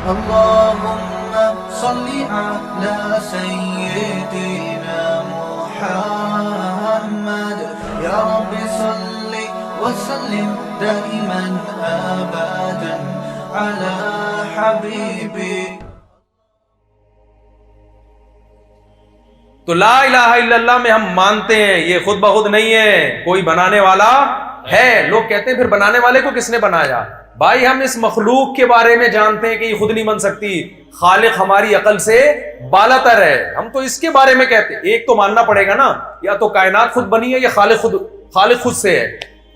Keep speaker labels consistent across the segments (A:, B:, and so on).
A: اللهم صل على سيدنا محمد يا رب صل وسلم دائما أبدا على حبيبي.
B: تو لا الہ الا اللہ میں ہم مانتے ہیں یہ خود بخود نہیں ہے, کوئی بنانے والا ہے. لوگ کہتے ہیں پھر بنانے والے کو کس نے بنایا؟ بھائی ہم اس مخلوق کے بارے میں جانتے ہیں کہ یہ خود نہیں بن سکتی, خالق ہماری عقل سے بالاتر ہے. ہم تو اس کے بارے میں کہتے ہیں, ایک تو ماننا پڑے گا نا, یا تو کائنات خود بنی ہے یا خالق خود سے ہے.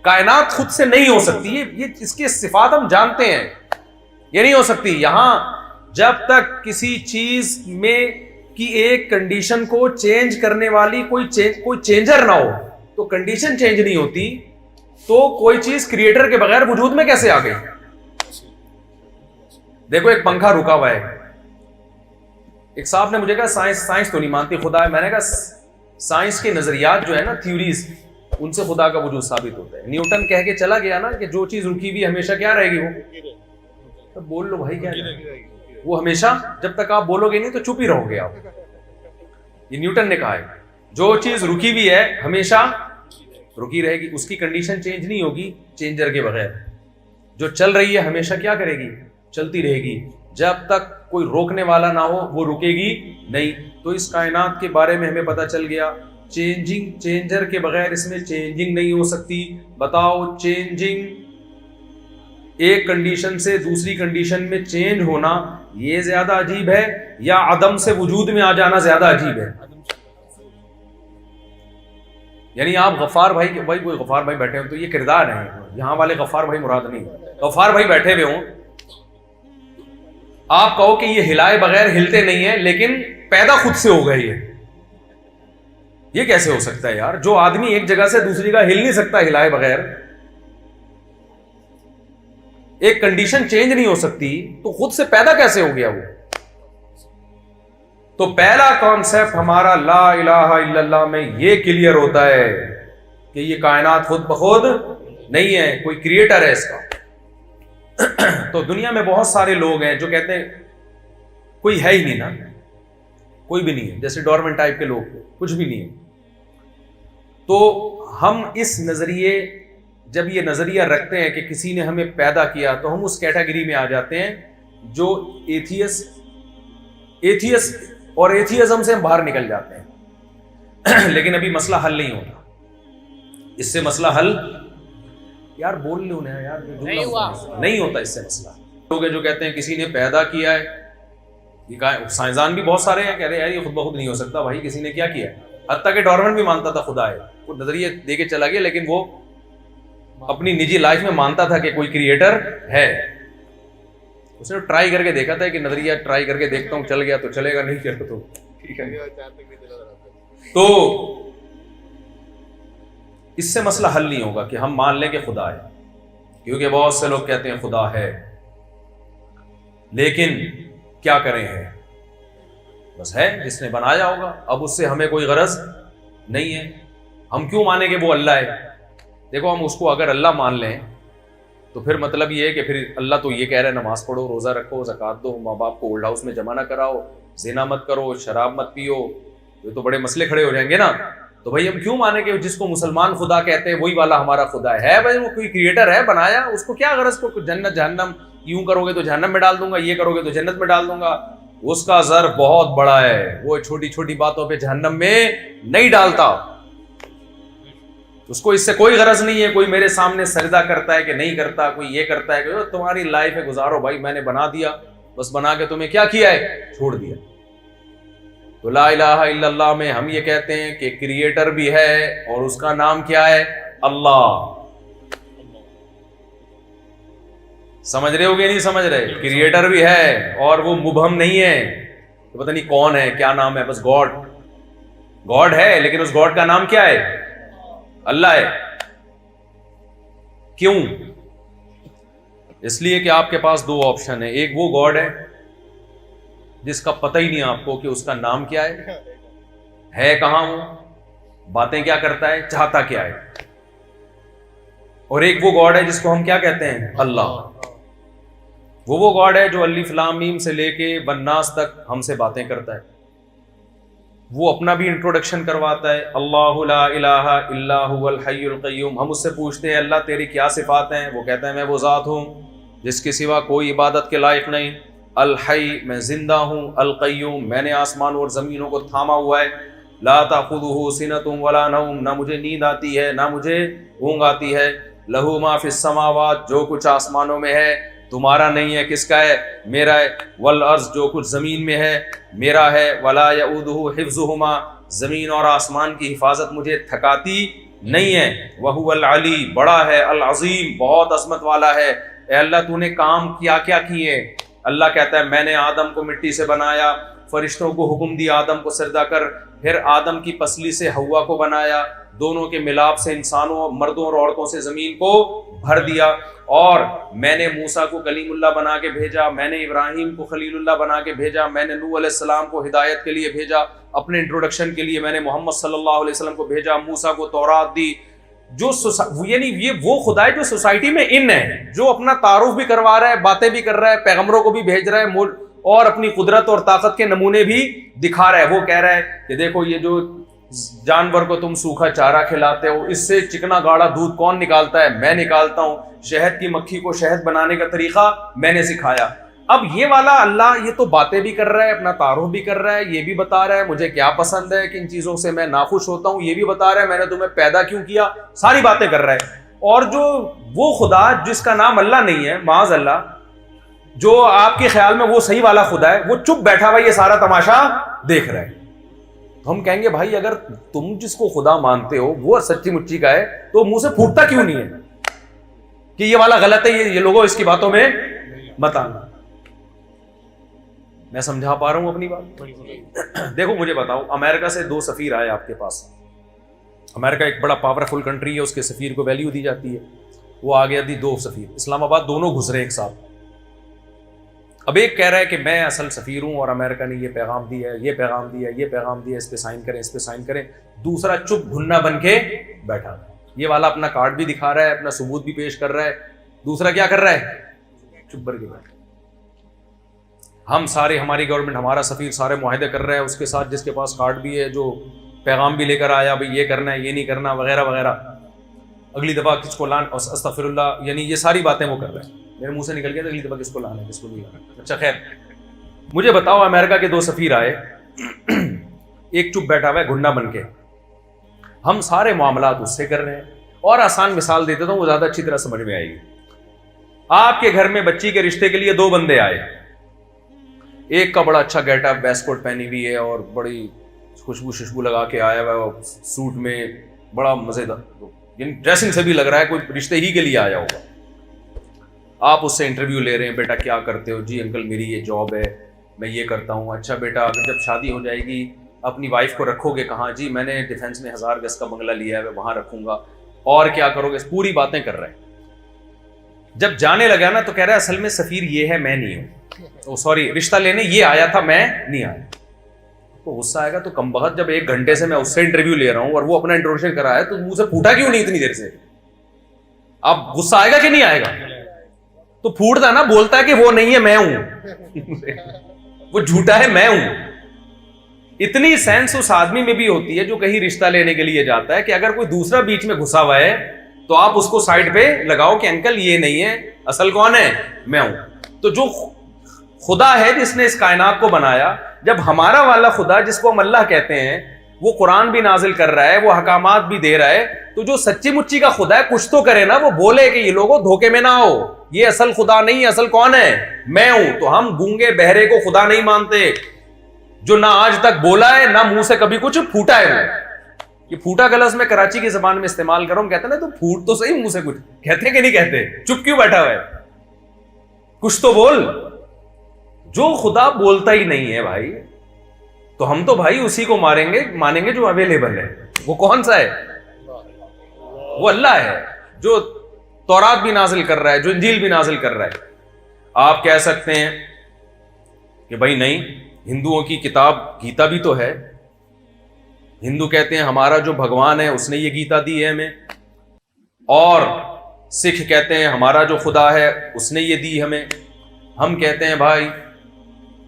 B: کائنات خود سے نہیں ہو سکتی, یہ اس کے صفات ہم جانتے ہیں, یہ نہیں ہو سکتی. یہاں جب تک کسی چیز میں کی ایک کنڈیشن کو چینج کرنے والی کوئی چینجر نہ ہو تو کنڈیشن چینج نہیں ہوتی. تو کوئی چیز کریٹر کے بغیر وجود میں کیسے آ گئی؟ دیکھو ایک پنکھا رکا ہوا ہے, ایک صاحب نے مجھے کہا سائنس تو نہیں مانتی خدا ہے. میں نے کہا سائنس کے نظریات جو ہے نا, تھیوریز, ان سے خدا کا وجود ثابت ہوتا ہے. نیوٹن کہہ کے چلا گیا نا کہ جو چیز رکی ہوئی ہمیشہ کیا رہے گی, وہ تو بول لو بھائی کیا رہے گی وہ ہمیشہ, جب تک آپ بولو گے نہیں تو چپ ہی رہو گے آپ. یہ نیوٹن نے کہا ہے جو چیز رکی ہوئی ہے ہمیشہ رکی رہے گی, اس کی کنڈیشن چینج نہیں ہوگی چینجر کے بغیر. جو چل رہی ہے ہمیشہ کیا کرے گی, چلتی رہے گی. جب تک کوئی روکنے والا نہ ہو وہ رکے گی نہیں. تو اس کائنات کے بارے میں ہمیں پتہ چل گیا چینجر کے بغیر اس میں چینجنگ نہیں ہو سکتی. بتاؤ چینجنگ, ایک کنڈیشن سے دوسری کنڈیشن میں چینج ہونا یہ زیادہ عجیب ہے یا عدم سے وجود میں آ جانا زیادہ عجیب ہے؟ یعنی آپ غفار بھائی کوئی غفار بھائی بیٹھے ہوں تو یہ کردار ہے, یہاں والے غفار بھائی مراد نہیں. غفار بھائی بیٹھے ہوئے ہوں, آپ کہو کہ یہ ہلائے بغیر ہلتے نہیں ہیں لیکن پیدا خود سے ہو گئے, یہ کیسے ہو سکتا ہے یار؟ جو آدمی ایک جگہ سے دوسری جگہ ہل نہیں سکتا ہلائے بغیر, ایک کنڈیشن چینج نہیں ہو سکتی, تو خود سے پیدا کیسے ہو گیا وہ؟ تو پہلا کانسیپٹ ہمارا لا الہ الا اللہ میں یہ کلیئر ہوتا ہے کہ یہ کائنات خود بخود نہیں ہے, کوئی کریٹر ہے اس کا. تو دنیا میں بہت سارے لوگ ہیں جو کہتے ہیں کوئی ہے ہی نہیں نا, کوئی بھی نہیں ہے, جیسے ڈورمنٹ ٹائپ کے لوگ, کچھ بھی نہیں ہے. تو ہم اس نظریے, جب یہ نظریہ رکھتے ہیں کہ کسی نے ہمیں پیدا کیا, تو ہم اس کیٹیگری میں آ جاتے ہیں جو ایتھیس اور ایتھیزم سے ہم باہر نکل جاتے ہیں. لیکن ابھی مسئلہ حل نہیں ہوتا, اس سے مسئلہ حل یار بول لو نا یار, نہیں ہوتا اس سے مسئلہ. لوگ ہیں جو کہتے ہیں کسی نے پیدا کیا ہے, سائنسدان بھی بہت سارے ہیں کہہ رہے ہیں یار یہ خود بخود نہیں ہو سکتا بھائی, کسی نے کیا کیا ہے. حتیٰ کہ ڈارون بھی مانتا تھا خدا ہے, وہ نظریے دے کے چلا گیا, لیکن وہ اپنی نجی لائف میں مانتا تھا کہ کوئی کریٹر ہے. اس نے ٹرائی کر کے دیکھا تھا کہ نظریہ ٹرائی کر کے دیکھتا ہوں, چل گیا تو چلے گا, نہیں چلے تو ٹھیک ہے. تو اس سے مسئلہ حل نہیں ہوگا کہ ہم مان لیں کہ خدا ہے, کیونکہ بہت سے لوگ کہتے ہیں خدا ہے, لیکن کیا کریں ہے, بس ہے جس نے بنایا ہوگا, اب اس سے ہمیں کوئی غرض نہیں ہے. ہم کیوں مانیں کہ وہ اللہ ہے؟ دیکھو ہم اس کو اگر اللہ مان لیں تو پھر مطلب یہ ہے کہ پھر اللہ تو یہ کہہ رہا ہے نماز پڑھو, روزہ رکھو, زکوٰۃ دو, ماں باپ کو اولڈ ہاؤس میں جمع نہ کراؤ, زنا مت کرو, شراب مت پیو, یہ تو بڑے مسئلے کھڑے ہو جائیں گے نا. تو بھائی ہم کیوں مانیں کہ جس کو مسلمان خدا کہتے ہیں وہی والا ہمارا خدا ہے؟ بھائی وہ کوئی کریٹر ہے, بنایا, اس کو کیا غرض کو جنت جہنم, یوں کرو گے تو جہنم میں ڈال دوں گا, یہ کرو گے تو جنت میں ڈال دوں گا. اس کا ظرف بہت بڑا ہے, وہ چھوٹی چھوٹی باتوں پہ جہنم میں نہیں ڈالتا. اس کو اس سے کوئی غرض نہیں ہے کوئی میرے سامنے سجدہ کرتا ہے کہ نہیں کرتا, کوئی یہ کرتا ہے کہ تمہاری لائف ہے گزارو بھائی, میں نے بنا دیا, بس بنا کے تمہیں کیا کیا ہے, چھوڑ دیا. تو لا الہ الا اللہ میں ہم یہ کہتے ہیں کہ کریٹر بھی ہے اور اس کا نام کیا ہے, اللہ. سمجھ رہے ہو کہ نہیں سمجھ رہے؟ کریٹر بھی ہے اور وہ مبہم نہیں ہے, تو پتہ نہیں کون ہے, کیا نام ہے, بس گاڈ ہے, لیکن اس گاڈ کا نام کیا ہے, اللہ ہے. کیوں؟ اس لیے کہ آپ کے پاس دو آپشن ہے, ایک وہ گاڈ ہے جس کا پتہ ہی نہیں آپ کو کہ اس کا نام کیا ہے کہاں, وہ باتیں کیا کرتا ہے, چاہتا کیا ہے, اور ایک وہ گاڈ ہے جس کو ہم کیا کہتے ہیں, اللہ. وہ گاڈ ہے جو الف لام میم سے لے کے والناس تک ہم سے باتیں کرتا ہے. وہ اپنا بھی انٹروڈکشن کرواتا ہے, اللہ لا الہ الا هو الحی القیوم. ہم اس سے پوچھتے ہیں اللہ تیری کیا صفات ہیں؟ وہ کہتا ہے میں وہ ذات ہوں جس کے سوا کوئی عبادت کے لائق نہیں. الحی میں زندہ ہوں, القیوم میں نے آسمانوں اور زمینوں کو تھاما ہوا ہے. لا تأخذہ سنۃ ولا نوم, نہ مجھے نیند آتی ہے نہ مجھے اونگ آتی ہے. لہ ما فی السماوات, جو کچھ آسمانوں میں ہے تمہارا نہیں ہے, کس کا ہے؟ میرا ہے. والارض, جو کچھ زمین میں ہے میرا ہے. ولا یؤودہ حفظہما, زمین اور آسمان کی حفاظت مجھے تھکاتی نہیں ہے. وہو العلی, بڑا ہے. العظیم, بہت عظمت والا ہے. اے اللہ تو نے کام کیا کیا کیے؟ اللہ کہتا ہے میں نے آدم کو مٹی سے بنایا, فرشتوں کو حکم دیا آدم کو سجدہ کر, پھر آدم کی پسلی سے حوا کو بنایا, دونوں کے ملاپ سے انسانوں, مردوں اور عورتوں سے زمین کو بھر دیا, اور میں نے موسیٰ کو کلیم اللہ بنا کے بھیجا, میں نے ابراہیم کو خلیل اللہ بنا کے بھیجا, میں نے نوح علیہ السلام کو ہدایت کے لیے بھیجا, اپنے انٹروڈکشن کے لیے میں نے محمد صلی اللہ علیہ وسلم کو بھیجا, موسیٰ کو تورات دی. جو یعنی یہ وہ خدا ہے جو سوسائٹی میں ان ہے, جو اپنا تعارف بھی کروا رہا ہے, باتیں بھی کر رہا ہے, پیغمبروں کو بھی بھیج رہا ہے, اور اپنی قدرت اور طاقت کے نمونے بھی دکھا رہا ہے. وہ کہہ رہا ہے کہ دیکھو یہ جو جانور کو تم سوکھا چارہ کھلاتے ہو, اس سے چکنا گاڑا دودھ کون نکالتا ہے؟ میں نکالتا ہوں. شہد کی مکھی کو شہد بنانے کا طریقہ میں نے سکھایا. اب یہ والا اللہ یہ تو باتیں بھی کر رہا ہے, اپنا تعارف بھی کر رہا ہے, یہ بھی بتا رہا ہے مجھے کیا پسند ہے, کن چیزوں سے میں ناخوش ہوتا ہوں, یہ بھی بتا رہا ہے میں نے تمہیں پیدا کیوں کیا, ساری باتیں کر رہا ہے. اور جو وہ خدا جس کا نام اللہ نہیں ہے, معاذ اللہ, جو آپ کے خیال میں وہ صحیح والا خدا ہے, وہ چپ بیٹھا ہوا یہ سارا تماشا دیکھ رہا ہے. تو ہم کہیں گے بھائی اگر تم جس کو خدا مانتے ہو وہ سچی مچی کا ہے تو منہ سے پھوٹتا کیوں نہیں ہے کہ یہ والا غلط ہے, یہ لوگوں اس کی باتوں میں مت آنا. میں سمجھا پا رہا ہوں اپنی بات؟ دیکھو مجھے بتاؤ, امریکہ سے 2 سفیر آئے آپ کے پاس. امریکہ ایک بڑا پاورفل کنٹری ہے, اس کے سفیر کو ویلیو دی جاتی ہے. وہ آگے دی 2 سفیر, اسلام آباد, دونوں گزرے ایک ساتھ. اب ایک کہہ رہا ہے کہ میں اصل سفیر ہوں اور امریکہ نے یہ پیغام دیا ہے, یہ پیغام دیا ہے, یہ پیغام دیا ہے, اس پہ سائن کریں, اس پہ سائن کریں. دوسرا چپ گھنا بن کے بیٹھا. یہ والا اپنا کارڈ بھی دکھا رہا ہے, اپنا ثبوت بھی پیش کر رہا ہے, دوسرا کیا کر رہا ہے؟ چپ بن کے بیٹھا. ہم سارے, ہماری گورنمنٹ, ہمارا سفیر سارے معاہدے کر رہا ہے اس کے ساتھ جس کے پاس کارڈ بھی ہے, جو پیغام بھی لے کر آیا بھائی یہ کرنا ہے, یہ نہیں کرنا, وغیرہ وغیرہ. اگلی دفعہ کس کو لان, استغفر اللہ, یعنی یہ ساری باتیں وہ کر رہے ہیں. میرے منہ سے نکل گیا تھا اگلی دفعہ کس کو لانا ہے, کس کو نہیں لانا. اچھا خیر, مجھے بتاؤ امریکہ کے 2 سفیر آئے, ایک چپ بیٹھا ہوا ہے گھنا بن کے. ہم سارے معاملات اس سے کر رہے ہیں. اور آسان مثال دیتے تو وہ زیادہ اچھی طرح سمجھ میں آئے گی. آپ کے گھر میں بچی کے رشتے کے لیے 2 بندے آئے. ایک کا بڑا اچھا گیٹ اپ, ویسٹ کوٹ پہنی ہوئی ہے اور بڑی خوشبو لگا کے آیا ہوا ہے سوٹ میں, بڑا مزیدار, یعنی ڈریسنگ سے بھی لگ رہا ہے کوئی رشتے ہی کے لیے آیا ہوگا. آپ اس سے انٹرویو لے رہے ہیں, بیٹا کیا کرتے ہو؟ جی انکل میری یہ جاب ہے, میں یہ کرتا ہوں. اچھا بیٹا اگر جب شادی ہو جائے گی اپنی وائف کو رکھو گے کہاں؟ جی میں نے ڈیفینس میں 1000 گز کا بنگلہ لیا ہے, وہاں رکھوں گا. اور کیا کرو گے؟ پوری باتیں کر رہے ہیں. جب جانے لگا نا تو کہہ رہا ہے اصل میں سفیر یہ ہے, میں نہیں ہوں, سوری رشتہ لینے یہ آیا تھا, میں نہیں آیا. تو غصہ آئے گا تو کم بخت, جب 1 گھنٹے سے میں اس سے انٹرویو لے رہا ہوں اور وہ اپنا انٹروڈکشن کرا ہے تو منہ سے پھوٹا کیوں نہیں اتنی دیر سے؟ اب غصہ آئے گا کہ نہیں آئے گا؟ تو پھوٹتا نا, بولتا ہے کہ وہ نہیں ہے میں ہوں, وہ جھوٹا ہے میں ہوں. اتنی سینس اس آدمی میں بھی ہوتی ہے جو کہیں رشتہ لینے کے لیے جاتا ہے کہ اگر کوئی دوسرا بیچ میں گھسا ہوا ہے تو آپ اس کو سائڈ پہ لگاؤ کہ انکل یہ نہیں ہے, اصل کون ہے؟ میں ہوں. تو جو خدا ہے جس نے اس کائنات کو بنایا, جب ہمارا والا خدا جس کو ہم اللہ کہتے ہیں وہ قرآن بھی نازل کر رہا ہے, وہ احکامات بھی دے رہا ہے, تو جو سچی مچی کا خدا ہے کچھ تو کرے نا, وہ بولے کہ یہ لوگوں دھوکے میں نہ ہو, یہ اصل خدا نہیں ہے, اصل کون ہے؟ میں ہوں. تو ہم گونگے بہرے کو خدا نہیں مانتے, جو نہ آج تک بولا ہے نہ منہ سے کبھی کچھ پھوٹا ہے. وہ یہ پھوٹا کا لفظ میں کراچی کی زبان میں استعمال کر رہا ہوں, کہتے ہیں نا تو پھوٹ تو صحیح, منہ سے کچھ کہتے کہ نہیں کہتے, چپ کیوں بیٹھا ہوا ہے, کچھ تو بول. جو خدا بولتا ہی نہیں ہے بھائی, تو ہم تو بھائی اسی کو مانیں گے جو اویلیبل ہے. وہ کون سا ہے؟ وہ اللہ ہے جو تورات بھی نازل کر رہا ہے, جو انجیل بھی نازل کر رہا ہے. آپ کہہ سکتے ہیں کہ بھائی نہیں, ہندوؤں کی کتاب گیتا بھی تو ہے, ہندو کہتے ہیں ہمارا جو بھگوان ہے اس نے یہ گیتا دی ہے ہمیں, اور سکھ کہتے ہیں ہمارا جو خدا ہے اس نے یہ دی ہمیں, ہم کہتے ہیں بھائی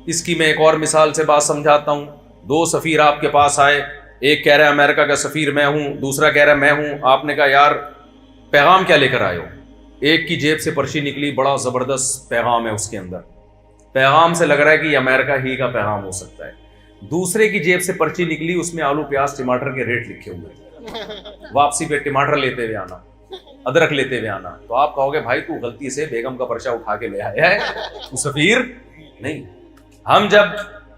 B: اس کی میں ایک اور مثال سے بات سمجھاتا ہوں. 2 سفیر آپ کے پاس آئے, ایک کہہ رہا ہے امریکہ کا سفیر میں ہوں, دوسرا کہہ رہا ہے میں ہوں. آپ نے کہا یار پیغام کیا لے کر آئے ہو؟ ایک کی جیب سے پرچی نکلی, بڑا زبردست پیغام ہے اس کے اندر, پیغام سے لگ رہا ہے کہ یہ امریکہ ہی کا پیغام ہو سکتا ہے. دوسرے کی جیب سے پرچی نکلی, اس میں آلو پیاز ٹماٹر کے ریٹ لکھے ہوئے, واپسی پہ ٹماٹر لیتے ہوئے آنا, ادرک لیتے ہوئے آنا. تو آپ کہو گے بھائی تو غلطی سے بیگم کا پرچہ اٹھا کے لے آیا ہے, تو سفیر نہیں. ہم جب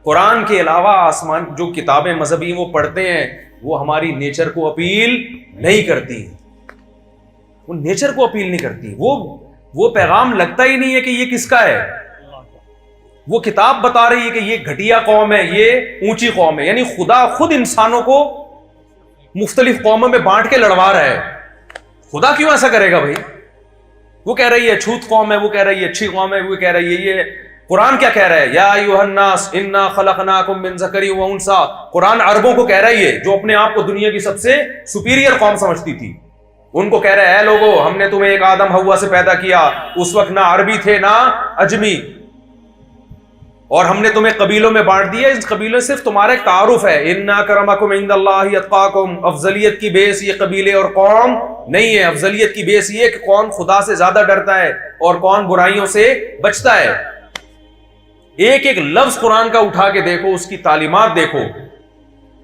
B: قرآن کے علاوہ آسمان جو کتابیں مذہبی وہ پڑھتے ہیں, وہ ہماری نیچر کو اپیل نہیں کرتی, وہ نیچر کو اپیل نہیں کرتی. وہ پیغام لگتا ہی نہیں ہے کہ یہ کس کا ہے. وہ کتاب بتا رہی ہے کہ یہ گھٹیا قوم ہے, یہ اونچی قوم ہے. یعنی خدا خود انسانوں کو مختلف قوموں میں بانٹ کے لڑوا رہا ہے. خدا کیوں ایسا کرے گا بھائی؟ وہ کہہ رہی ہے چھوت قوم ہے, وہ کہہ رہی ہے اچھی قوم ہے, وہ کہہ رہی ہے یہ. قرآن کیا کہہ رہا ہے؟ یا ایھا الناس انا خلقناکم من ذکر و انثی. قرآن عربوں کو کہہ رہا ہے, جو اپنے آپ کو دنیا کی سب سے سپیریئر قوم سمجھتی تھی, ان کو کہہ رہا ہے اے لوگو ہم نے تمہیں ایک آدم حوا سے پیدا کیا, اس وقت نہ عربی تھے نہ اجمی, اور ہم نے تمہیں قبیلوں میں بانٹ دیا. اس قبیلے صرف تمہارا ایک تعارف ہے. ان اکرمکم عند اللہ اتقاکم. افضلیت کی بیس یہ قبیلے اور قوم نہیں ہے, افضلیت کی بیس یہ کہ کون خدا سے زیادہ ڈرتا ہے اور کون برائیوں سے بچتا ہے. ایک ایک لفظ قرآن کا اٹھا کے دیکھو, اس کی تعلیمات دیکھو.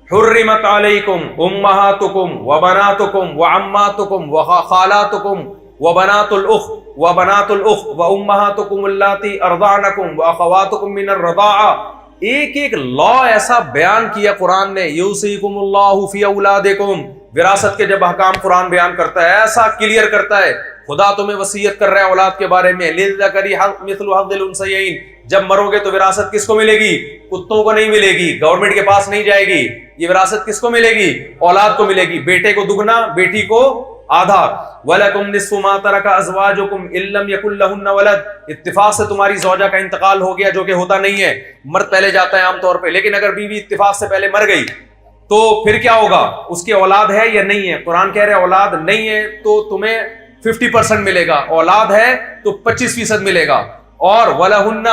B: حرمت علیکم امہاتکم وبناتکم وعماتکم وخالاتکم وبنات الاخ وبنات الاخ وامہاتکم اللاتی ارضعنکم واخواتکم من الرضاعہ. ایک ایک لا ایسا بیان کیا قرآن نے. یوصیکم اللہ فی اولادکم. وراثت کے جب احکام قرآن بیان کرتا ہے ایسا کلیئر کرتا ہے. خدا تمہیں وصیت کر رہا ہے اولاد کے بارے میں. للذکر مثل حظ الانثیین. جب مرو گے تو وراثت کس کو ملے گی؟ کتوں کو نہیں ملے گی, گورنمنٹ کے پاس نہیں جائے گی. یہ وراثت کس کو ملے گی؟ اولاد کو ملے گی. بیٹے کو دگنا, بیٹی کو آدھا. وَلَكُمْ نِصْفُ مَا تَرَكَ أَزْوَاجُكُمْ إِن لَّمْ يَكُن لَّهُنَّ وَلَدٌ. اتفاق سے تمہاری زوجہ کا انتقال ہو گیا, جو کہ ہوتا نہیں ہے, مرد پہلے جاتا ہے عام طور پہ, لیکن اگر بیوی اتفاق سے پہلے مر گئی تو پھر کیا ہوگا؟ اس کی اولاد ہے یا نہیں ہے؟ قرآن کہہ رہے اولاد نہیں ہے تو تمہیں 50% ملے گا, اولاد ہے تو 25% ملے گا. اور وَلَهُنَّ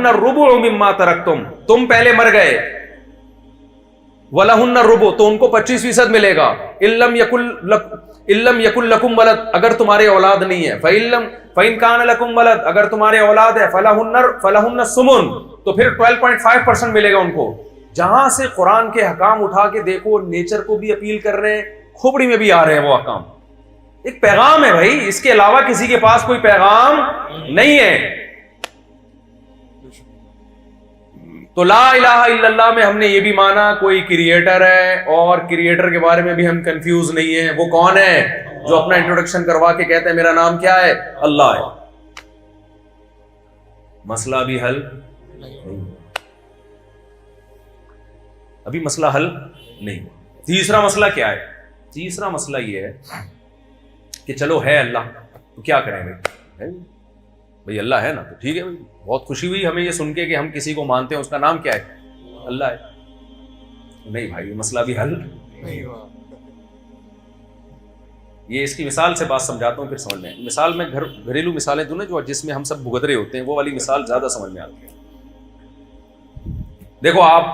B: الرُّبُعُ مِمَّا تَرَكْتُمْ. تم پہلے مر گئے, وَلَهُنَّ الرُّبُعُ تو ان کو 25% ملے گا. إِن لَّمْ يَكُن لَّكُمْ وَلَدٌ اگر تمہارے اولاد نہیں ہے. فَإِن كَانَ لَكُمْ وَلَدٌ اگر تمہارے اولاد ہے. فَلَهُنَّ الثُّمُنُ تو پھر 12.5% ملے گا ان کو. جہاں سے قرآن کے حکام اٹھا کے دیکھو, نیچر کو بھی اپیل کر رہے ہیں, کھوپڑی میں بھی آ رہے ہیں وہ حکام. ایک پیغام ہے بھائی, اس کے علاوہ کسی کے پاس کوئی پیغام نہیں ہے. تو لا الہ الا اللہ میں ہم نے یہ بھی مانا کوئی کریٹر ہے, اور کریٹر کے بارے میں بھی ہم کنفیوز نہیں ہیں. وہ کون ہے جو اپنا انٹروڈکشن کروا کے کہتے ہیں میرا نام کیا ہے؟ اللہ ہے. مسئلہ بھی حل نہیں, ابھی مسئلہ حل نہیں. تیسرا مسئلہ کیا ہے؟ تیسرا مسئلہ یہ ہے کہ چلو ہے اللہ تو کیا کریں بھائی اللہ ہے نا تو ٹھیک ہے بھائی, بہت خوشی ہوئی ہمیں یہ سن کے کہ ہم کسی کو مانتے ہیں, اس کا نام کیا ہے؟ اللہ ہے. نہیں بھائی مسئلہ بھی حل نہیں. یہ اس کی مثال سے بات سمجھاتا ہوں پھر سمجھ میں. مثال میں گھریلو مثالیں دوں نا جو جس میں ہم سب بھگت رہے ہوتے ہیں, وہ والی مثال زیادہ سمجھ میں آتی ہے. دیکھو آپ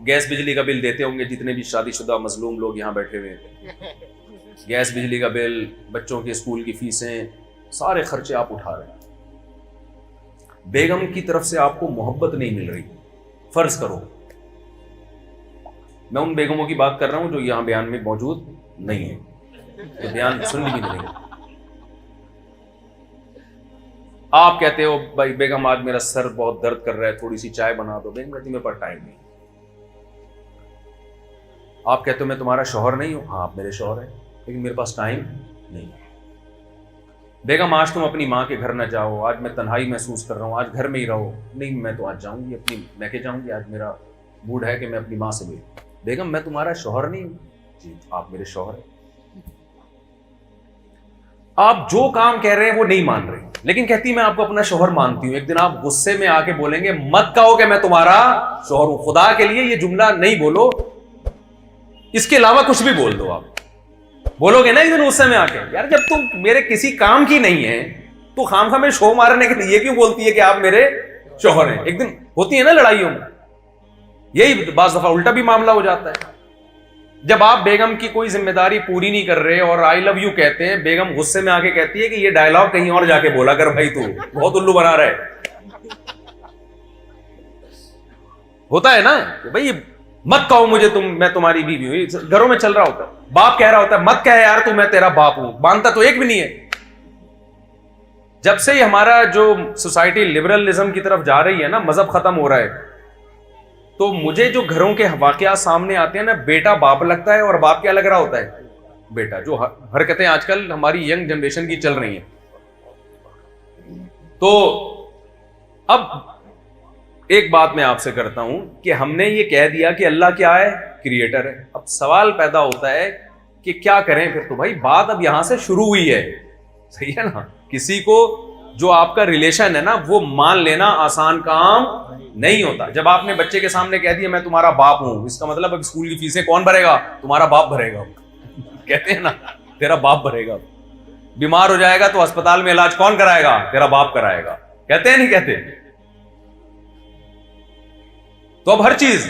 B: گیس بجلی کا بل دیتے ہوں گے, جتنے بھی شادی شدہ مظلوم لوگ یہاں بیٹھے ہوئے ہیں, گیس بجلی کا بل, بچوں کے اسکول کی فیسیں, سارے خرچے آپ اٹھا رہے ہیں. بیگم کی طرف سے آپ کو محبت نہیں مل رہی. فرض کرو میں ان بیگموں کی بات کر رہا ہوں جو یہاں بیان میں موجود نہیں ہے, تو بیان سننے بھی ملے گا. آپ کہتے ہو بھائی بیگم آج میرا سر بہت درد کر رہا ہے, تھوڑی سی چائے بنا دو. بیگم کہتی میرے پاس ٹائم نہیں. آپ کہتے ہو میں تمہارا شوہر نہیں ہوں. ہاں آپ میرے شوہر ہیں لیکن میرے پاس ٹائم نہیں. بیگم آج تم اپنی ماں کے گھر نہ جاؤ, آج میں تنہائی محسوس کر رہا ہوں, آج گھر میں ہی رہو. نہیں میں تو آج جاؤں گی, اپنی میں کہ جاؤں گی, آج میرا موڈ ہے کہ میں اپنی ماں سے ملوں. بیگم میں تمہارا شوہر نہیں ہوں. جی آپ میرے شوہر ہیں. آپ جو کام کہہ رہے ہیں وہ نہیں مان رہے, لیکن کہتی میں آپ کو اپنا شوہر مانتی ہوں. ایک دن آپ غصے میں آ کے بولیں گے مت کہو کہ میں تمہارا شوہر ہوں. خدا کے لیے یہ جملہ نہیں بولو, اس کے علاوہ کچھ بھی بول دو. آپ بولو گے نا ایک دن غصے میں آ کے, یار جب تم میرے کسی کام کی نہیں ہے تو خام میں شو مارنے کے لیے یہ کیوں بولتی ہے کہ آپ میرے شوہر ہیں؟ ایک دن ہوتی ہے نا لڑائیوں میں، یہی بعض دفعہ الٹا بھی معاملہ ہو جاتا ہے. جب آپ بیگم کی کوئی ذمہ داری پوری نہیں کر رہے اور آئی لو یو کہتے ہیں، بیگم غصے میں آ کے کہتی ہے کہ یہ ڈائلاگ کہیں اور جا کے بولا کر بھائی، تو بہت الو بنا رہا ہے. ہوتا ہے نا کہ بھائی مت کہو مجھے میں تمہاری بیوی ہوں، گھروں میں چل رہا ہوتا ہے. باپ کہہ رہا ہوتا ہے مت کہہ یار تو میں تیرا باپ ہوں، مانتا تو ایک بھی نہیں ہے. جب سے ہمارا جو سوسائٹی لبرلزم کی طرف جا رہی ہے نا، مذہب ختم ہو رہا ہے، تو مجھے جو گھروں کے واقعات سامنے آتے ہیں نا، بیٹا باپ لگتا ہے اور باپ کیا لگ رہا ہوتا ہے؟ بیٹا. جو حرکتیں آج کل ہماری ینگ جنریشن کی چل رہی ہیں. تو اب ایک بات میں آپ سے کرتا ہوں کہ ہم نے یہ کہہ دیا کہ اللہ کیا ہے؟ کریٹر ہے. اب سوال پیدا ہوتا ہے کہ کیا کریں پھر؟ تو بھائی بات اب یہاں سے شروع ہوئی ہے، صحیح ہے نا. کسی کو جو آپ کا ریلیشن ہے نا وہ مان لینا آسان کام نہیں ہوتا. جب آپ نے بچے کے سامنے کہہ دیا میں تمہارا باپ ہوں، اس کا مطلب اب اسکول کی فیسیں کون بھرے گا؟ تمہارا باپ بھرے گا. کہتے ہیں نا تیرا باپ بھرے گا. بیمار ہو جائے گا تو اسپتال میں علاج کون کرائے گا؟ تیرا باپ کرائے گا. کہتے ہیں نہیں کہتے؟ تو اب ہر چیز،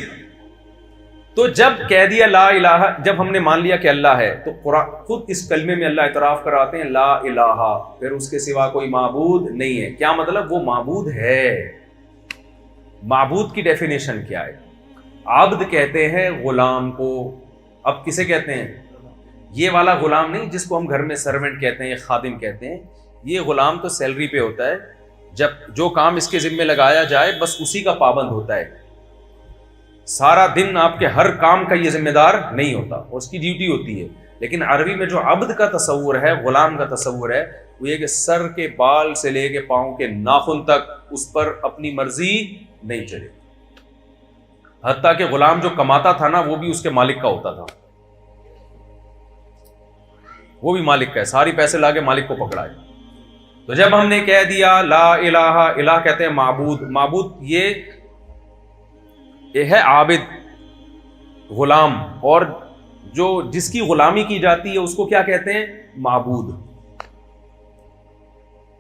B: تو جب کہہ دیا لا الہ، جب ہم نے مان لیا کہ اللہ ہے، تو قرآن خود اس کلمے میں اللہ اعتراف کراتے ہیں لا الہ، پھر اس کے سوا کوئی معبود نہیں ہے. کیا مطلب؟ وہ معبود ہے. معبود کی ڈیفینیشن کیا ہے؟ عبد کہتے ہیں غلام کو. اب کسے کہتے ہیں؟ یہ والا غلام نہیں جس کو ہم گھر میں سرونٹ کہتے ہیں، خادم کہتے ہیں. یہ غلام تو سیلری پہ ہوتا ہے، جب جو کام اس کے ذمہ لگایا جائے بس اسی کا پابند ہوتا ہے. سارا دن آپ کے ہر کام کا یہ ذمہ دار نہیں ہوتا، اس کی ڈیوٹی ہوتی ہے. لیکن عربی میں جو عبد کا تصور ہے، غلام کا تصور ہے، وہ یہ کہ سر کے بال سے لے کے پاؤں کے ناخن تک اس پر اپنی مرضی نہیں چلے. حتیٰ کہ غلام جو کماتا تھا نا وہ بھی اس کے مالک کا ہوتا تھا، وہ بھی مالک کا ہے، ساری پیسے لا کے مالک کو پکڑائے. تو جب ہم نے کہہ دیا لا الہ، الہ کہتے ہیں معبود. معبود یہ ہے عابد، غلام، اور جو جس کی غلامی کی جاتی ہے اس کو کیا کہتے ہیں؟ معبود.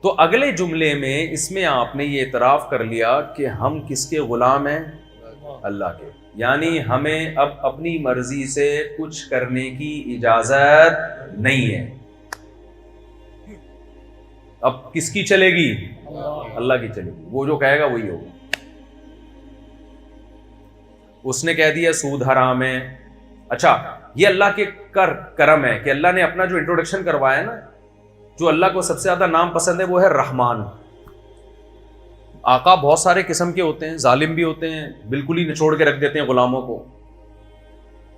B: تو اگلے جملے میں اس میں آپ نے یہ اعتراف کر لیا کہ ہم کس کے غلام ہیں؟ اللہ کے. یعنی ہمیں اب اپنی مرضی سے کچھ کرنے کی اجازت نہیں ہے. اب کس کی چلے گی؟ اللہ کی چلے گی. وہ جو کہے گا وہی ہوگا. اس نے کہہ دیا سود حرام ہے. اچھا، یہ اللہ کے کرم ہے کہ اللہ نے اپنا جو انٹروڈکشن کروایا نا، جو اللہ کو سب سے زیادہ نام پسند ہے وہ ہے رحمان. آقا بہت سارے قسم کے ہوتے ہیں، ظالم بھی ہوتے ہیں، بالکل ہی نچوڑ کے رکھ دیتے ہیں غلاموں کو.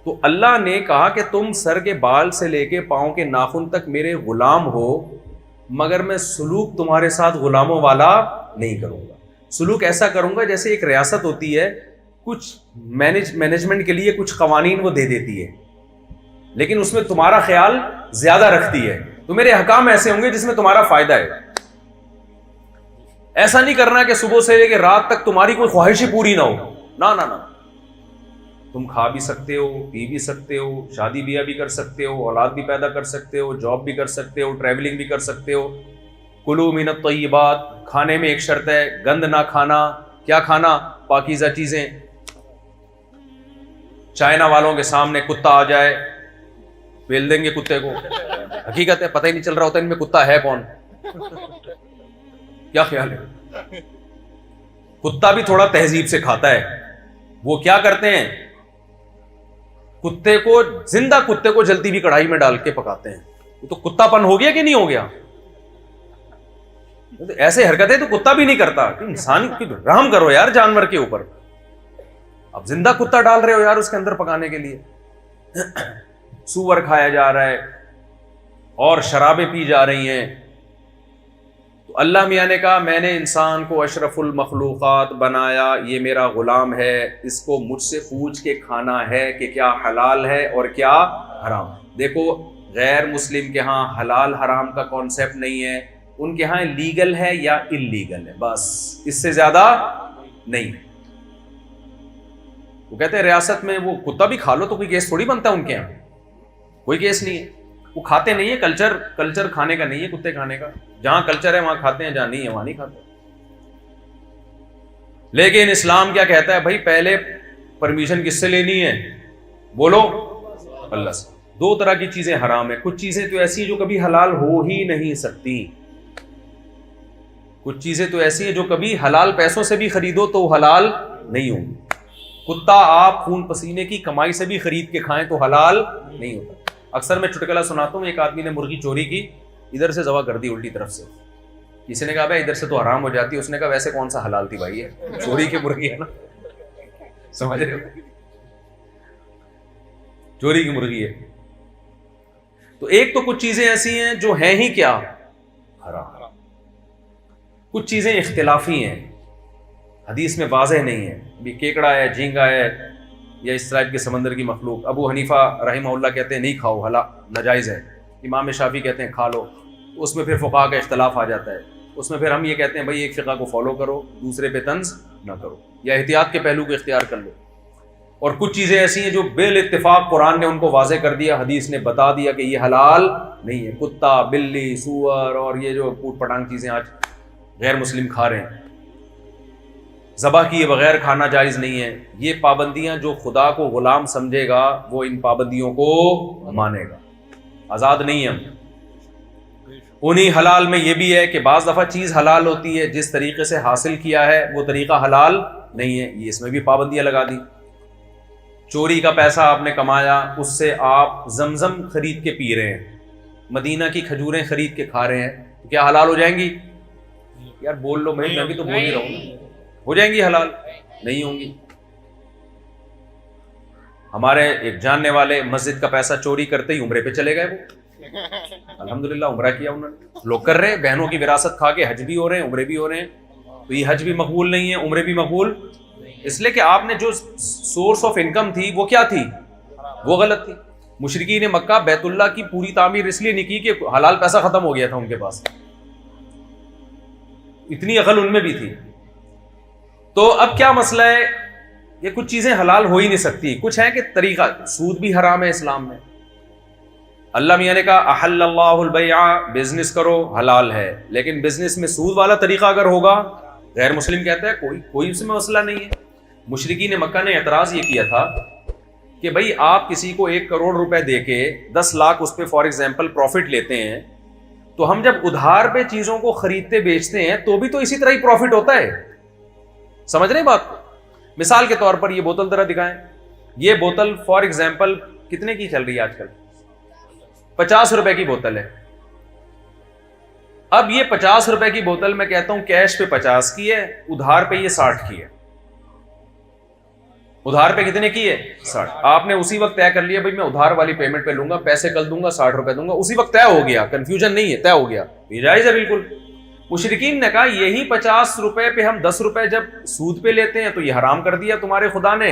B: تو اللہ نے کہا کہ تم سر کے بال سے لے کے پاؤں کے ناخن تک میرے غلام ہو، مگر میں سلوک تمہارے ساتھ غلاموں والا نہیں کروں گا. سلوک ایسا کروں گا جیسے ایک ریاست ہوتی ہے، کچھ مینجمنٹ کے لیے کچھ قوانین وہ دے دیتی ہے، لیکن اس میں تمہارا خیال زیادہ رکھتی ہے. تو میرے حکام ایسے ہوں گے جس میں تمہارا فائدہ ہے. ایسا نہیں کرنا کہ صبح سے لے کے رات تک تمہاری کوئی خواہش ہی پوری نہ ہو. نہ نہ نہ، تم کھا بھی سکتے ہو، پی بھی سکتے ہو، شادی بیاہ بھی کر سکتے ہو، اولاد بھی پیدا کر سکتے ہو، جاب بھی کر سکتے ہو، ٹریولنگ بھی کر سکتے ہو. کلوا من الطیبات، کھانے میں ایک شرط ہے، گند نہ کھانا. کیا کھانا؟ پاکیزہ چیزیں. چائنا والوں کے سامنے کتا آ جائے، پیل دیں گے کتے کو. حقیقت ہے پتہ ہی نہیں چل رہا ہوتا ان میں کتا ہے کون. کیا خیال ہے؟ کتا بھی تھوڑا تہذیب سے کھاتا ہے. وہ کیا کرتے ہیں؟ کتے کو، زندہ کتے کو جلتی بھی کڑھائی میں ڈال کے پکاتے ہیں. تو کتا پن ہو گیا کہ نہیں ہو گیا؟ ایسے حرکتیں تو کتا بھی نہیں کرتا. انسان کی رحم کرو یار جانور کے اوپر. اب زندہ کتا ڈال رہے ہو یار اس کے اندر پکانے کے لیے. سور کھایا جا رہا ہے اور شرابیں پی جا رہی ہیں. تو اللہ میاں نے کہا میں نے انسان کو اشرف المخلوقات بنایا، یہ میرا غلام ہے، اس کو مجھ سے پوچھ کے کھانا ہے کہ کیا حلال ہے اور کیا حرام. دیکھو غیر مسلم کے ہاں حلال حرام کا کانسیپٹ نہیں ہے، ان کے ہاں لیگل ہے یا انلیگل ہے، بس اس سے زیادہ نہیں. وہ کہتے ہیں ریاست میں وہ کتا بھی کھا لو تو کوئی کیس تھوڑی بنتا ہے، ان کے یہاں کوئی کیس نہیں ہے. وہ کھاتے نہیں ہیں. کلچر کھانے کا نہیں ہے, کتے کھانے کا. جہاں کلچر ہے وہاں کھاتے ہیں, جہاں نہیں ہے وہاں نہیں کھاتے. لیکن اسلام کیا کہتا ہے بھائی؟ پہلے پرمیشن کس سے لینی ہے؟ بولو, اللہ سے. 2 طرح کی چیزیں حرام ہیں. کچھ چیزیں تو ایسی ہیں جو کبھی حلال ہو ہی نہیں سکتی. کچھ چیزیں تو ایسی ہیں جو کبھی حلال پیسوں سے بھی خریدو تو حلال نہیں ہوں گی. کتا آپ خون پسینے کی کمائی سے بھی خرید کے کھائیں تو حلال نہیں ہوتا. اکثر میں چٹکلا سناتا ہوں, ایک آدمی نے مرغی چوری کی, ادھر سے ذبح کر دی الٹی طرف سے. کسی نے کہا بھائی ادھر سے تو حرام ہو جاتی ہے. اس نے کہا ویسے کون سا حلال تھی بھائی, ہے چوری کی مرغی ہے نا, سمجھ رہے ہو, چوری کی مرغی ہے. تو ایک تو کچھ چیزیں ایسی ہیں جو ہیں ہی کیا حرام, کچھ چیزیں اختلافی ہیں, حدیث میں واضح نہیں ہے. بھی کیکڑا ہے, جھینگا ہے, یا اس طرح کے سمندر کی مخلوق. ابو حنیفہ رحمہ اللہ کہتے ہیں نہیں کھاؤ, ناجائز ہے. امام شافعی کہتے ہیں کھا لو. اس میں پھر فقہا کا اختلاف آ جاتا ہے. اس میں پھر ہم یہ کہتے ہیں بھائی ایک فقہ کو فالو کرو, دوسرے پہ طنز نہ کرو, یا احتیاط کے پہلو کو اختیار کر لو. اور کچھ چیزیں ایسی ہیں جو بالاتفاق قرآن نے ان کو واضح کر دیا, حدیث نے بتا دیا کہ یہ حلال نہیں ہے. کتا, بلی, سور اور یہ جو پوٹ پٹانگ چیزیں آج غیر مسلم کھا رہے ہیں, ذبح کیے بغیر کھانا جائز نہیں ہے. یہ پابندیاں جو خدا کو غلام سمجھے گا وہ ان پابندیوں کو مانے گا. آزاد نہیں ہم. انہی حلال میں یہ بھی ہے کہ بعض دفعہ چیز حلال ہوتی ہے, جس طریقے سے حاصل کیا ہے وہ طریقہ حلال نہیں ہے, یہ اس میں بھی پابندیاں لگا دی. چوری کا پیسہ آپ نے کمایا, اس سے آپ زمزم خرید کے پی رہے ہیں, مدینہ کی کھجوریں خرید کے کھا رہے ہیں, تو کیا حلال ہو جائیں گی؟ یار بول لو بھائی, میں بھی تو بول ہی رہا ہوں. ہو جائیں گی حلال؟ نہیں ہوں گی. ہمارے ایک جاننے والے مسجد کا پیسہ چوری کرتے ہی عمرے پہ چلے گئے. وہ الحمدللہ عمرہ کیا انہوں نے. لوگ کر رہے ہیں, بہنوں کی وراثت کھا کے حج بھی ہو رہے ہیں, عمرے بھی ہو رہے ہیں. تو یہ حج بھی مقبول نہیں ہے, عمرے بھی مقبول, اس لیے کہ آپ نے جو سورس آف انکم تھی وہ کیا تھی, وہ غلط تھی. مشرکین مکہ بیت اللہ کی پوری تعمیر اس لیے نہیں کی کہ حلال پیسہ ختم ہو گیا تھا ان کے پاس, اتنی عقل ان میں بھی تھی. تو اب کیا مسئلہ ہے, یہ کچھ چیزیں حلال ہو ہی نہیں سکتی. کچھ ہے کہ طریقہ, سود بھی حرام ہے اسلام میں. اللہ میاں نے کہا احل اللہ البیع, بزنس کرو حلال ہے, لیکن بزنس میں سود والا طریقہ اگر ہوگا, غیر مسلم کہتا ہے کوئی اس میں مسئلہ نہیں ہے. مشرکین مکہ نے اعتراض یہ کیا تھا کہ بھائی آپ کسی کو 1 کروڑ روپے دے کے 10 لاکھ اس پہ فار ایگزامپل پروفٹ لیتے ہیں, تو ہم جب ادھار پہ چیزوں کو خریدتے بیچتے ہیں تو بھی تو اسی طرح ہی پروفٹ ہوتا ہے. سمجھ رہے ہیں بات کو؟ مثال کے طور پر یہ بوتل ذرا دکھائیں. یہ بوتل فار ایگزامپل کتنے کی چل رہی ہے آج کل؟ 50 روپے کی بوتل ہے. اب یہ 50 روپے کی بوتل میں کہتا ہوں کیش پہ 50 کی ہے, ادھار پہ یہ 60 کی ہے. ادھار پہ کتنے کی ہے؟ 60. آپ نے اسی وقت طے کر لیا بھائی میں ادھار والی پیمنٹ پہ لوں گا, پیسے کل دوں گا, 60 روپے دوں گا, اسی وقت طے ہو گیا, کنفیوژن نہیں ہے, طے ہو گیا, یہ جائز ہے بالکل. مشرکین نے کہا یہی 50 روپے پہ ہم 10 روپے جب سود پہ لیتے ہیں تو یہ حرام کر دیا تمہارے خدا نے,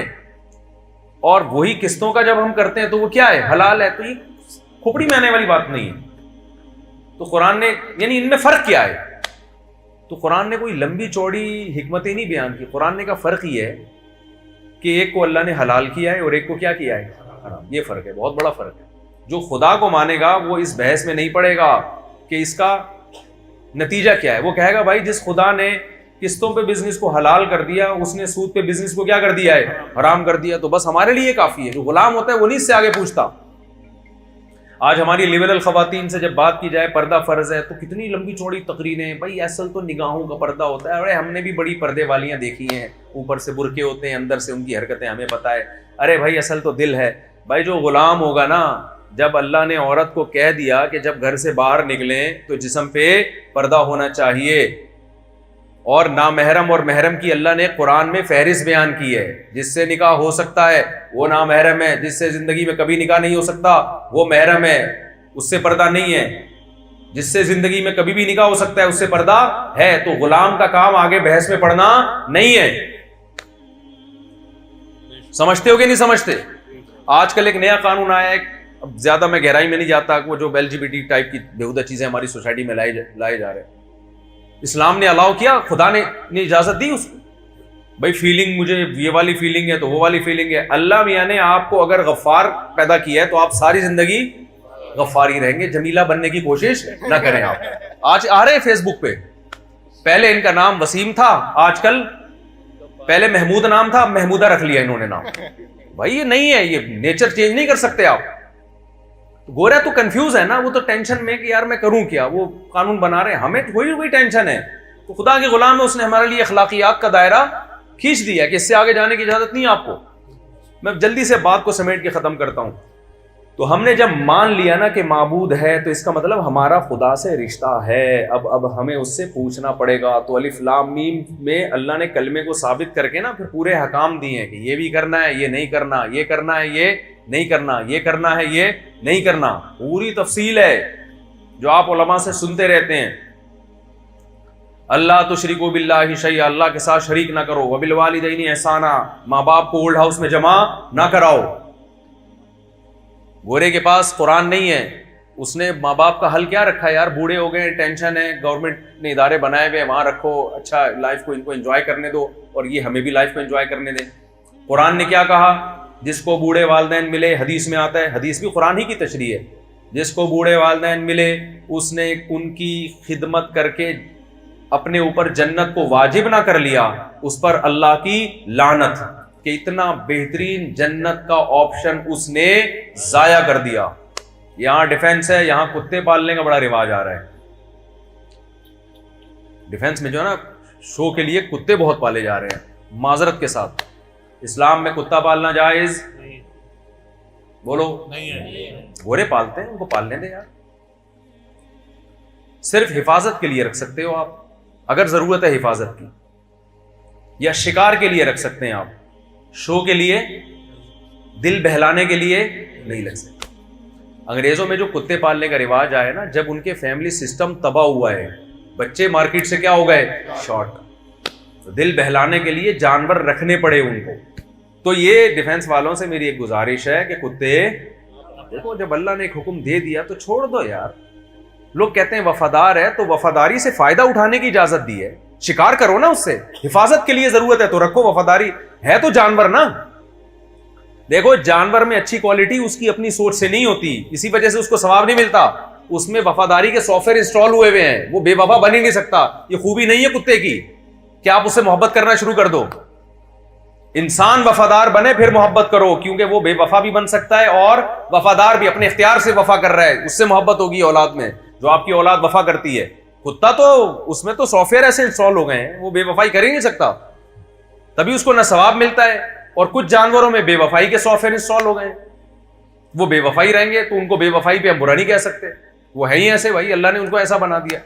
B: اور وہی قسطوں کا جب ہم کرتے ہیں تو وہ کیا ہے؟ حلال ہے. تو یہ کھوپڑی میں آنے والی بات نہیں ہے. تو قرآن نے, یعنی ان میں فرق کیا ہے؟ تو قرآن نے کوئی لمبی چوڑی حکمتیں نہیں بیان کی. قرآن نے کا فرق یہ ہے کہ ایک کو اللہ نے حلال کیا ہے اور ایک کو کیا کیا ہے؟ حرام. یہ فرق ہے, بہت بڑا فرق ہے. جو خدا کو مانے گا وہ اس بحث میں نہیں پڑے گا کہ اس کا نتیجہ کیا ہے. وہ کہے گا بھائی جس خدا نے قسطوں پہ بزنس کو حلال کر دیا, اس نے سود پہ بزنس کو کیا کر دیا ہے؟ حرام کر دیا. تو بس ہمارے لیے کافی ہے. جو غلام ہوتا ہے وہ نہیں اس سے آگے پوچھتا. آج ہماری لبرل خواتین سے جب بات کی جائے پردہ فرض ہے تو کتنی لمبی چوڑی تقریریں, بھائی اصل تو نگاہوں کا پردہ ہوتا ہے. ارے ہم نے بھی بڑی پردے والیاں دیکھی ہیں, اوپر سے برقعے ہوتے ہیں, اندر سے ان کی حرکتیں ہمیں پتہ ہے. ارے بھائی اصل تو دل ہے. بھائی جو غلام ہوگا نا, جب اللہ نے عورت کو کہہ دیا کہ جب گھر سے باہر نکلیں تو جسم پہ پردہ ہونا چاہیے, اور نامحرم اور محرم کی اللہ نے قرآن میں فہرست بیان کی ہے. جس سے نکاح ہو سکتا ہے وہ نامحرم ہے, جس سے زندگی میں کبھی نکاح نہیں ہو سکتا وہ محرم ہے, اس سے پردہ نہیں ہے. جس سے زندگی میں کبھی بھی نکاح ہو سکتا ہے اس سے پردہ ہے. تو غلام کا کام آگے بحث میں پڑھنا نہیں ہے. سمجھتے ہو کہ نہیں سمجھتے؟ آج کل ایک نیا قانون آیا ہے, اب زیادہ میں گہرائی میں نہیں جاتا, وہ جو LGBT ٹائپ کی بیہودہ چیزیں ہماری سوسائٹی میں لائے جا رہے ہیں. اسلام نے الاؤ کیا, خدا نے اجازت دی اس کو. بھائی فیلنگ, مجھے یہ والی فیلنگ ہے تو وہ والی فیلنگ ہے. اللہ میاں نے آپ کو اگر غفار پیدا کیا ہے تو آپ ساری زندگی غفاری رہیں گے. جمیلہ بننے کی کوشش نہ کریں آپ. آج آ رہے ہیں فیس بک پہ, پہلے ان کا نام وسیم تھا, آج کل پہلے محمود نام تھا, محمودہ رکھ لیا انہوں نے نام. بھائی یہ نہیں ہے, یہ نیچر چینج نہیں کر سکتے آپ. گورا تو کنفیوز ہے نا, وہ تو ٹینشن میں کہ یار میں کروں کیا, وہ قانون بنا رہے ہیں, ہمیں وہی ٹینشن ہے. تو خدا کے غلام ہے, اس نے ہمارے لیے اخلاقیات کا دائرہ کھینچ دیا کہ اس سے آگے جانے کی اجازت نہیں ہے آپ کو. میں جلدی سے بات کو سمیٹ کے ختم کرتا ہوں. تو ہم نے جب مان لیا نا کہ معبود ہے, تو اس کا مطلب ہمارا خدا سے رشتہ ہے. اب ہمیں اس سے پوچھنا پڑے گا. تو الف لام میم میں اللہ نے کلمے کو ثابت کر کے نا پھر پورے حکام دیے ہیں کہ یہ بھی کرنا ہے, یہ نہیں کرنا, یہ کرنا ہے, یہ نہیں کرنا, یہ کرنا ہے, یہ نہیں کرنا. پوری تفصیل ہے جو آپ علماء سے سنتے رہتے ہیں. اللہ تشرکوا باللہ شیئا, اللہ کے ساتھ شریک نہ کرو. وبالوالدین احسانا, ماں باپ کو اولڈ ہاؤس میں جمع نہ کراؤ. گورے کے پاس قرآن نہیں ہے, اس نے ماں باپ کا حل کیا رکھا ہے یار, بوڑھے ہو گئے, ٹینشن ہے, گورنمنٹ نے ادارے بنائے ہوئے, وہاں رکھو, اچھا لائف کو ان کو انجوائے کرنے دو, اور یہ ہمیں بھی لائف کو انجوائے کرنے دیں. قرآن نے کیا کہا, جس کو بوڑھے والدین ملے, حدیث میں آتا ہے, حدیث بھی قرآن ہی کی تشریح ہے, جس کو بوڑھے والدین ملے اس نے ان کی خدمت کر کے اپنے اوپر جنت کو واجب نہ کر لیا, اس پر اللہ کی لعنت, کہ اتنا بہترین جنت کا آپشن اس نے ضائع کر دیا. یہاں ڈیفنس ہے, یہاں کتے پالنے کا بڑا رواج آ رہا ہے. ڈیفنس میں جو ہے نا شو کے لیے کتے بہت پالے جا رہے ہیں. معذرت کے ساتھ, اسلام میں کتا پالنا جائز بولو نہیں ہے. گورے پالتے ہیں, ان کو پالنے دیں یار. صرف حفاظت کے لیے رکھ سکتے ہو آپ اگر ضرورت ہے حفاظت کی, یا شکار کے لیے رکھ سکتے ہیں آپ, شو کے لیے, دل بہلانے کے لیے نہیں لگ سکتے. انگریزوں میں جو کتے پالنے کا رواج آیا نا, جب ان کے فیملی سسٹم تباہ ہوا ہے, بچے مارکیٹ سے کیا ہو گئے, شارٹ, تو دل بہلانے کے لیے جانور رکھنے پڑے ان کو. تو یہ ڈیفنس والوں سے میری ایک گزارش ہے کہ کتے دیکھو, جب اللہ نے ایک حکم دے دیا تو چھوڑ دو یار. لوگ کہتے ہیں وفادار ہے, تو وفاداری سے فائدہ اٹھانے کی اجازت دی ہے, شکار کرو نا اس سے, حفاظت کے لیے ضرورت ہے تو رکھو. وفاداری ہے تو جانور نا. دیکھو جانور میں اچھی کوالٹی اس کی اپنی سوچ سے نہیں ہوتی, اسی وجہ سے اس کو ثواب نہیں ملتا. اس میں وفاداری کے سافٹ ویئر انسٹال ہوئے ہوئے ہیں, وہ بے وفا بن ہی نہیں سکتا. یہ خوبی نہیں ہے کتے کی کہ آپ اس سے محبت کرنا شروع کر دو. انسان وفادار بنے پھر محبت کرو, کیونکہ وہ بے وفا بھی بن سکتا ہے اور وفادار بھی, اپنے اختیار سے وفا کر رہا ہے, اس سے محبت ہوگی اولاد میں جو آپ کی اولاد وفا کرتی ہے. کتا تو اس میں تو سافٹ ویئر ایسے انسٹال ہو گئے ہیں, وہ بے وفائی کر ہی نہیں سکتا, تبھی اس کو نہ ثواب ملتا ہے. اور کچھ جانوروں میں بے وفائی کے سافٹ ویئر انسٹال ہو گئے ہیں, وہ بے وفائی رہیں گے تو ان کو بے وفائی پہ ہم برا نہیں کہہ سکتے, وہ ہے ہی ایسے, بھائی اللہ نے ان کو ایسا بنا دیا.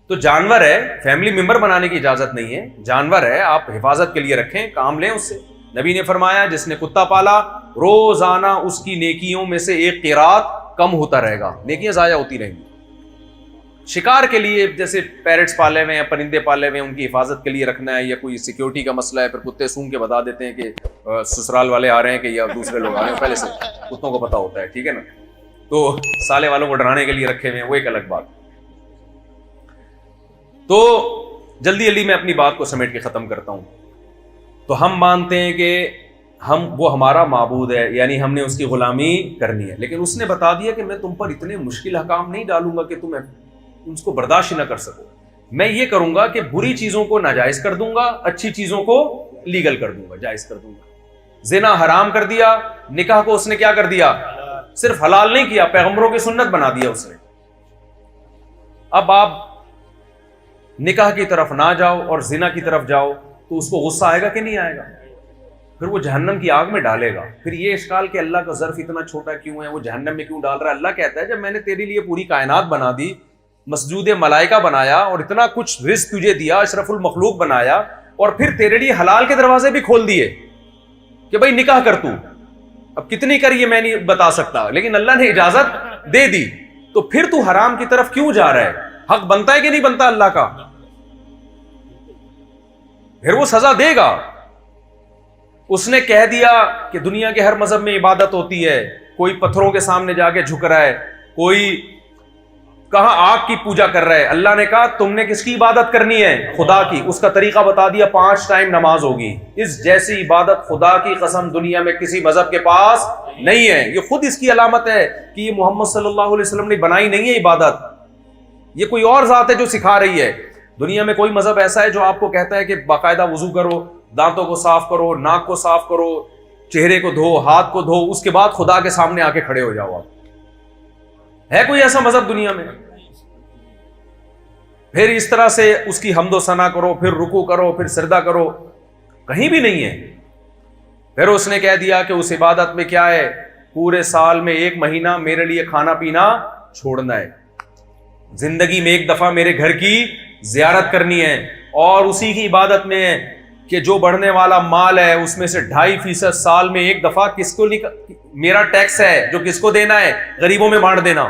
B: تو جانور ہے, فیملی ممبر بنانے کی اجازت نہیں ہے. جانور ہے, آپ حفاظت کے لیے رکھیں, کام لیں اس سے. نبی نے فرمایا جس نے کتا پالا روزانہ اس کی نیکیوں میں سے ایک قرات کم ہوتا رہے گا, نیکیاں ضائع ہوتی رہیں گی. شکار کے لیے جیسے پیرٹس پالے ہوئے ہیں, پرندے پالے ہوئے ہیں, ان کی حفاظت کے لیے رکھنا ہے, یا کوئی سیکیورٹی کا مسئلہ ہے, پھر کتے سونگ کے بتا دیتے ہیں کہ سسرال والے آ رہے ہیں کہ یا دوسرے لوگ آ رہے ہیں, پہلے سے کتوں کو پتا ہوتا ہے, ٹھیک ہے نا. تو سالے والوں کو ڈرانے کے لیے رکھے ہوئے ہیں, وہ ایک الگ بات. تو جلدی جلدی میں اپنی بات کو سمیٹ کے ختم کرتا ہوں. تو ہم مانتے ہیں کہ وہ ہمارا معبود ہے, یعنی ہم نے اس کی غلامی کرنی ہے, لیکن اس نے بتا دیا کہ میں تم پر اتنے مشکل احکام نہیں ڈالوں گا کہ تم اس کو برداشت نہ کر سکو. میں یہ کروں گا کہ بری چیزوں کو ناجائز کر دوں گا, اچھی چیزوں کو لیگل کر دوں گا, جائز کر دوں گا. زنا حرام کر دیا, نکاح کو اس نے کیا کر دیا, صرف حلال نہیں کیا, پیغمبروں کی سنت بنا دیا اس نے. اب آپ نکاح کی طرف نہ جاؤ اور زنا کی طرف جاؤ تو اس کو غصہ آئے گا کہ نہیں آئے گا, پھر وہ جہنم کی آگ میں ڈالے گا. پھر یہ اشکال کہ اللہ کا ظرف اتنا چھوٹا کیوں ہے, وہ جہنم میں کیوں ڈال رہا ہے. اللہ کہتا ہے جب میں نے تیرے لیے پوری کائنات بنا دی, مسجود ملائکہ بنایا, اور اتنا کچھ رزق تجھے دیا, اشرف المخلوق بنایا, اور پھر تیرے لیے حلال کے دروازے بھی کھول دیے کہ بھائی نکاح کر تو, اب کتنی کر یہ میں نہیں بتا سکتا, لیکن اللہ نے اجازت دے دی, تو پھر تو حرام کی طرف کیوں جا رہا ہے. حق بنتا ہے کہ نہیں بنتا اللہ کا, پھر وہ سزا دے گا. اس نے کہہ دیا کہ دنیا کے ہر مذہب میں عبادت ہوتی ہے, کوئی پتھروں کے سامنے جا کے جھک رہا ہے, کوئی کہاں آگ کی پوجا کر رہے. اللہ نے کہا تم نے کس کی عبادت کرنی ہے؟ خدا کی. اس کا طریقہ بتا دیا, 5 ٹائم نماز ہوگی. اس جیسی عبادت خدا کی قسم دنیا میں کسی مذہب کے پاس نہیں ہے. یہ خود اس کی علامت ہے کہ یہ محمد صلی اللہ علیہ وسلم نے بنائی نہیں ہے عبادت, یہ کوئی اور ذات ہے جو سکھا رہی ہے. دنیا میں کوئی مذہب ایسا ہے جو آپ کو کہتا ہے کہ باقاعدہ وضو کرو, دانتوں کو صاف کرو, ناک کو صاف کرو, چہرے کو دھو, ہاتھ کو دھو, اس کے بعد خدا کے سامنے آ کے کھڑے ہو جاؤ. آپ ہے کوئی ایسا مذہب دنیا میں؟ پھر اس طرح سے اس کی حمد و ثنا کرو, پھر رکوع کرو, پھر سجدہ کرو, کہیں بھی نہیں ہے. پھر اس نے کہہ دیا کہ اس عبادت میں کیا ہے, پورے سال میں 1 مہینہ میرے لیے کھانا پینا چھوڑنا ہے, زندگی میں 1 دفعہ میرے گھر کی زیارت کرنی ہے, اور اسی کی عبادت میں ہے کہ جو بڑھنے والا مال ہے اس میں سے 2.5% سال میں 1 دفعہ کس کو میرا ٹیکس ہے جو کس کو دینا ہے, غریبوں میں بانٹ دینا.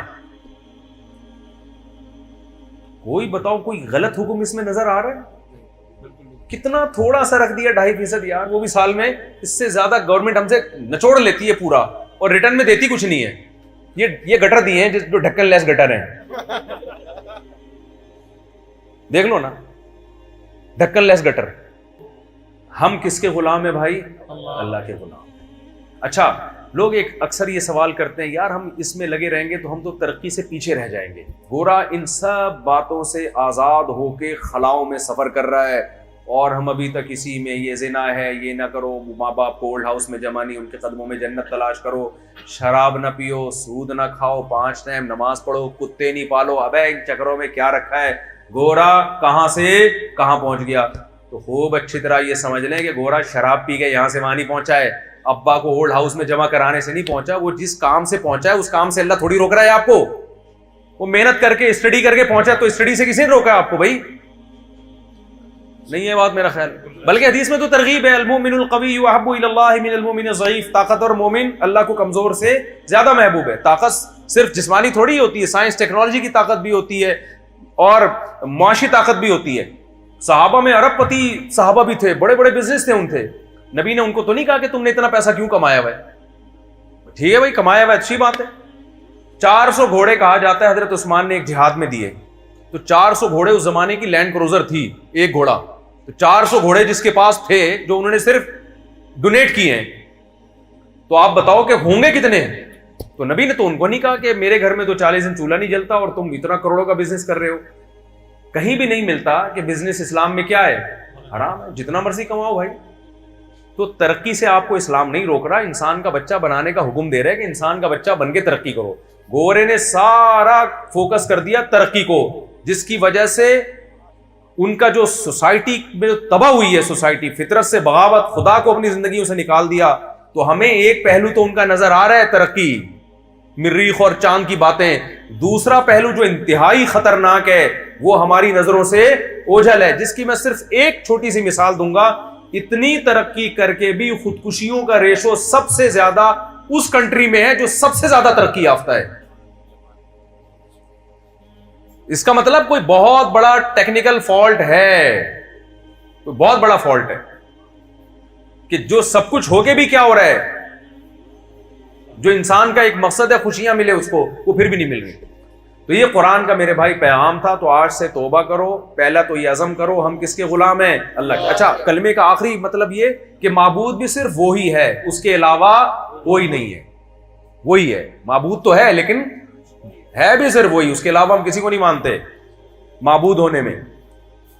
B: کوئی بتاؤ کوئی غلط حکم اس میں نظر آ رہا ہے؟ کتنا تھوڑا سا رکھ دیا 2.5% یار, وہ بھی سال میں. اس سے زیادہ گورنمنٹ ہم سے نچوڑ لیتی ہے پورا, اور ریٹرن میں دیتی کچھ نہیں ہے. یہ گٹر دیے ہیں جو ڈھکن لیس گٹر ہیں, دیکھ لو نا, ڈھکن لیس گٹر. ہم کس کے غلام ہیں بھائی؟ اللہ کے غلام. اچھا, لوگ ایک اکثر یہ سوال کرتے ہیں یار ہم اس میں لگے رہیں گے تو ہم تو ترقی سے پیچھے رہ جائیں گے. گورا ان سب باتوں سے آزاد ہو کے خلاؤں میں سفر کر رہا ہے, اور ہم ابھی تک اسی میں, یہ زنا ہے, یہ نہ کرو, ماں باپ کو اولڈ ہاؤس میں جمع نہیں, ان کے قدموں میں جنت تلاش کرو, شراب نہ پیو, سود نہ کھاؤ, 5 ٹائم نماز پڑھو, کتے نہیں پالو. ابے ان چکروں میں کیا رکھا ہے؟ گورا کہاں سے کہاں پہنچ گیا. تو خوب اچھی طرح یہ سمجھ لیں کہ گورا شراب پی کے یہاں سے وہاں نہیں پہنچا ہے, ابا کو اولڈ ہاؤس میں جمع کرانے سے نہیں پہنچا. وہ جس کام سے پہنچا ہے اس کام سے اللہ تھوڑی روک رہا ہے آپ کو. وہ محنت کر کے اسٹڈی کر کے پہنچا, تو اسٹڈی سے کسی نے روکا آپ کو بھائی؟ نہیں ہے بات میرا خیال. بلکہ حدیث میں تو ترغیب ہے, المؤمن القوی احب الی اللہ من المؤمن الضعیف. طاقتور مومن اللہ کو کمزور سے زیادہ محبوب ہے. طاقت صرف جسمانی تھوڑی ہوتی ہے, سائنس ٹیکنالوجی کی طاقت بھی ہوتی ہے, اور معاشی طاقت بھی ہوتی ہے. صحابہ میں ارب پتی صحابہ بھی تھے, بڑے بڑے بزنس تھے ان تھے. نبی نے ان کو تو نہیں کہا کہ تم نے اتنا پیسہ کیوں کمایا ہوا ہے. ٹھیک ہے بھائی, کمایا ہوا ہے, اچھی بات ہے. 400 گھوڑے کہا جاتا ہے حضرت عثمان نے ایک جہاد میں دیے. تو 400 گھوڑے اس زمانے کی لینڈ کروزر تھی, ایک گھوڑا. تو 400 گھوڑے جس کے پاس تھے جو انہوں نے صرف ڈونیٹ کیے ہیں, تو آپ بتاؤ کہ ہوں گے کتنے؟ تو نبی نے تو ان کو نہیں کہا کہ میرے گھر میں تو 40 دن چولہا نہیں جلتا اور تم اتنا کروڑوں کا بزنس کر رہے ہو. کہیں بھی نہیں ملتا کہ بزنس اسلام میں کیا ہے, حرام ہے. جتنا مرضی کماؤ بھائی. تو ترقی سے آپ کو اسلام نہیں روک رہا, انسان کا بچہ بنانے کا حکم دے رہا ہے کہ انسان کا بچہ بن کے ترقی کرو. گورے نے سارا فوکس کر دیا ترقی کو, جس کی وجہ سے ان کا جو سوسائٹی میں جو تباہ ہوئی ہے, سوسائٹی فطرت سے بغاوت, خدا کو اپنی زندگیوں سے نکال دیا. تو ہمیں ایک پہلو تو ان کا نظر آ رہا ہے ترقی, مریخ اور چاند کی باتیں. دوسرا پہلو جو انتہائی خطرناک ہے وہ ہماری نظروں سے اوجھل ہے, جس کی میں صرف ایک چھوٹی سی مثال دوں گا. اتنی ترقی کر کے بھی خودکشیوں کا ریشو سب سے زیادہ اس کنٹری میں ہے جو سب سے زیادہ ترقی یافتہ ہے. اس کا مطلب کوئی بہت بڑا ٹیکنیکل فالٹ ہے, کوئی بہت بڑا فالٹ ہے کہ جو سب کچھ ہو کے بھی کیا ہو رہا ہے, جو انسان کا ایک مقصد ہے خوشیاں ملے اس کو, وہ پھر بھی نہیں مل رہی. تو یہ قرآن کا میرے بھائی پیغام تھا. تو آج سے توبہ کرو. پہلا تو یہ عزم کرو ہم کس کے غلام ہیں؟ اللہ کے. اچھا, کلمے کا آخری مطلب یہ کہ معبود بھی صرف وہی ہے, اس کے علاوہ کوئی نہیں ہے. وہی ہے, معبود تو ہے لیکن ہے بھی صرف وہی, اس کے علاوہ ہم کسی کو نہیں مانتے معبود ہونے میں.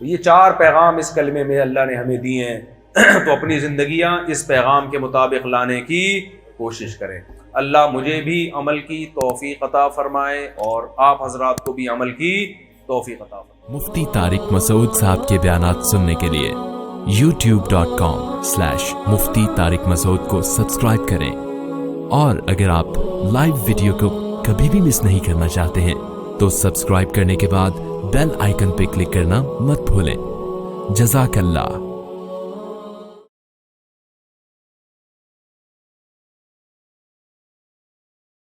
B: تو یہ 4 پیغام اس کلمے میں اللہ نے ہمیں دیے ہیں. تو اپنی زندگیاں اس پیغام کے مطابق لانے کی کوشش کریں. اللہ مجھے بھی عمل کی توفیق عطا فرمائے اور آپ حضرات کو بھی عمل کی توفیق عطا فرمائے.
C: مفتی طارق مسعود صاحب کے بیانات سننے کے لیے youtube.com/مفتی طارق مسعود کو سبسکرائب کریں, اور اگر آپ لائیو ویڈیو کو کبھی بھی مس نہیں کرنا چاہتے ہیں تو سبسکرائب کرنے کے بعد بیل آئیکن پہ کلک کرنا مت بھولیں. جزاک اللہ.